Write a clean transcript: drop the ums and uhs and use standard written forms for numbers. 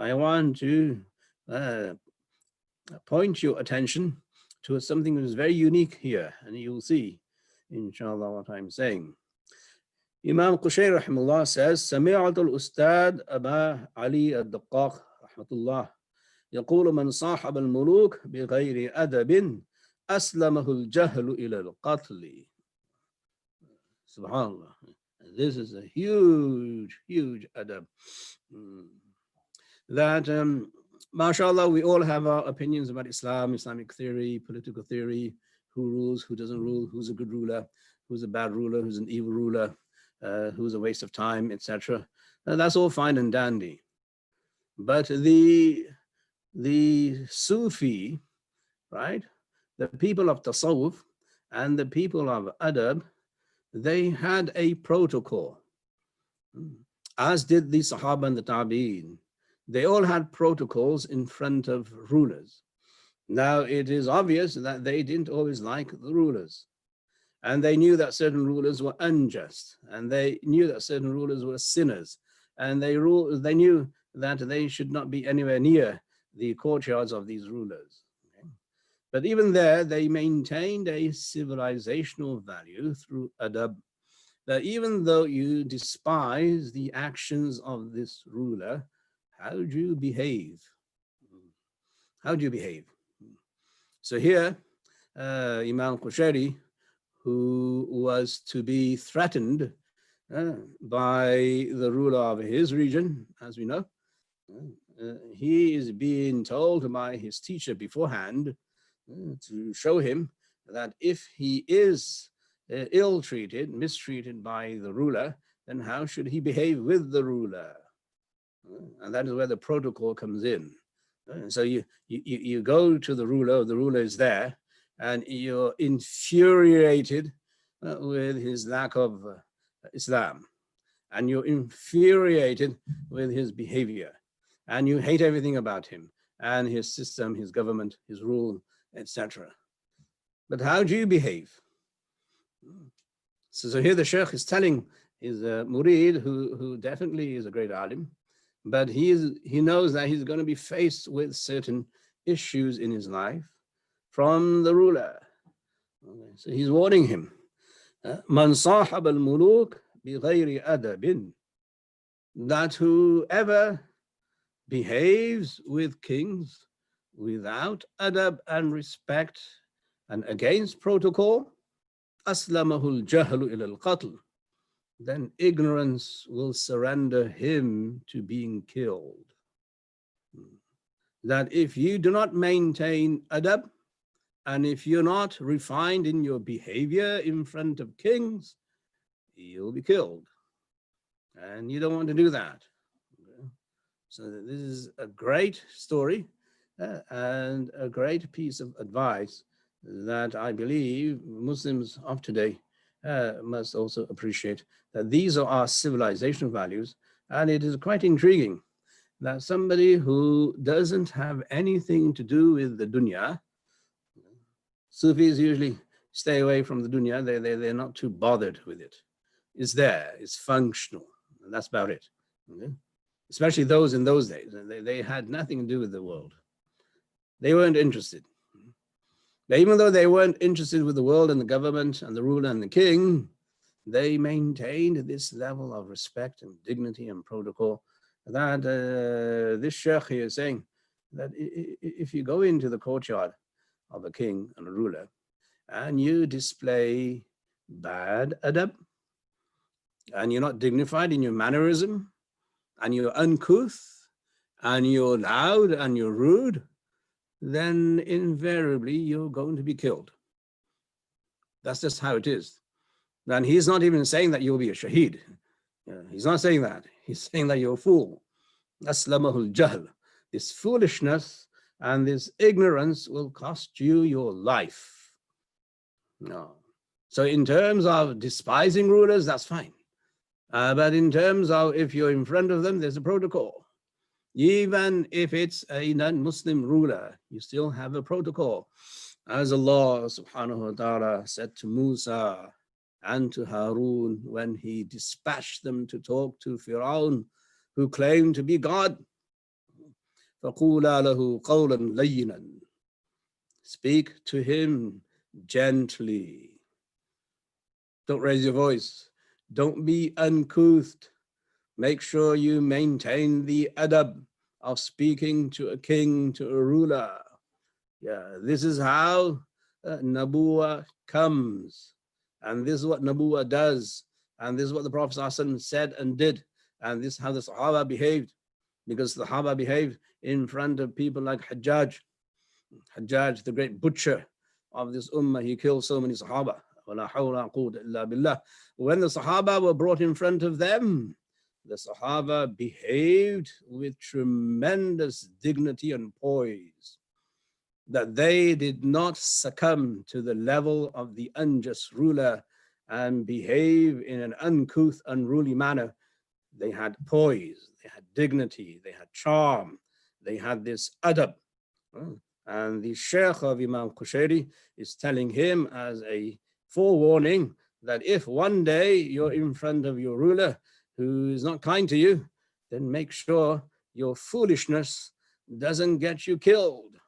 I want to point your attention to something that is very unique here, and you'll see, inshallah, what I'm saying. Imam Qushayri rahimahullah says, سمعت الأستاذ أبا علي الدقاق رحمة الله يقول من صاحب الملوك بغير أدب أسلمه الجهل إلى القتل. Subhanallah. This is a huge, huge adab. That, mashallah, we all have our opinions about Islam, Islamic theory, political theory, who rules, who doesn't rule, who's a good ruler, who's a bad ruler, who's an evil ruler, who's a waste of time, etc. That's all fine and dandy. But the Sufi, right, the people of Tasawwuf and the people of Adab, they had a protocol, as did the Sahaba and the Tabi'een. They all had protocols in front of rulers. Now, it is obvious that they didn't always like the rulers. And they knew that certain rulers were unjust. And they knew that certain rulers were sinners. And they knew that they should not be anywhere near the courtyards of these rulers. But even there, they maintained a civilizational value through adab, that even though you despise the actions of this ruler, how do you behave? How do you behave? So here, Imam Qushayri, who was to be threatened by the ruler of his region, as we know, he is being told by his teacher beforehand to show him that if he is ill-treated, mistreated by the ruler, then how should he behave with the ruler? And that is where the protocol comes in. So you go to the ruler is there, and you're infuriated with his lack of Islam, and you're infuriated with his behavior, and you hate everything about him and his system, his government, his rule, etc. But how do you behave? So here the Shaykh is telling his murid, who definitely is a great alim, but he knows that he's going to be faced with certain issues in his life from the ruler. Okay, so he's warning him, Man sahab al-muluk bi ghayri adabin, that whoever behaves with kings without adab and respect and against protocol, aslamahul jahlu ila al-qatl, then ignorance will surrender him to being killed. That if you do not maintain adab, and if you're not refined in your behavior in front of kings, you'll be killed. And you don't want to do that. So this is a great story and a great piece of advice that I believe Muslims of today must also appreciate, that these are our civilizational values. And it is quite intriguing that somebody who doesn't have anything to do with the dunya, Sufis usually stay away from the dunya, they're not too bothered with it. It's there, it's functional, and that's about it. Okay? Especially those in those days, they had nothing to do with the world. They weren't interested. But even though they weren't interested with the world and the government and the ruler and the king, they maintained this level of respect and dignity and protocol that this Shaykh here is saying that if you go into the courtyard of a king and a ruler and you display bad adab, and you're not dignified in your mannerism, and you're uncouth, and you're loud, and you're rude, then invariably you're going to be killed. That's just how it is. And he's not even saying that you'll be a shaheed. He's not saying that. He's saying that you're a fool. Aslamahul jahl. This foolishness and this ignorance will cost you your life. No. So in terms of despising rulers, that's fine. But in terms of if you're in front of them, there's a protocol. Even if it's a non-Muslim ruler, you still have a protocol. As Allah subhanahu wa ta'ala said to Musa and to Harun when he dispatched them to talk to Fir'aun, who claimed to be God. فَقُولَا لَهُ قَوْلًا لَيِّنًا. Speak to him gently. Don't raise your voice. Don't be uncouth. Make sure you maintain the adab of speaking to a king, to a ruler. Yeah, this is how Nabuwa comes. And this is what Nabuwa does. And this is what the Prophet ﷺ said and did. And this is how the Sahaba behaved. Because the Sahaba behaved in front of people like Hajjaj. Hajjaj, the great butcher of this ummah, he killed so many Sahaba. When the Sahaba were brought in front of them, the Sahaba behaved with tremendous dignity and poise, that they did not succumb to the level of the unjust ruler and behave in an uncouth, unruly manner. They had poise, they had dignity, they had charm, they had this adab. And the Shaykh of Imam Qushayri is telling him as a forewarning that if one day you're in front of your ruler who is not kind to you, then make sure your foolishness doesn't get you killed.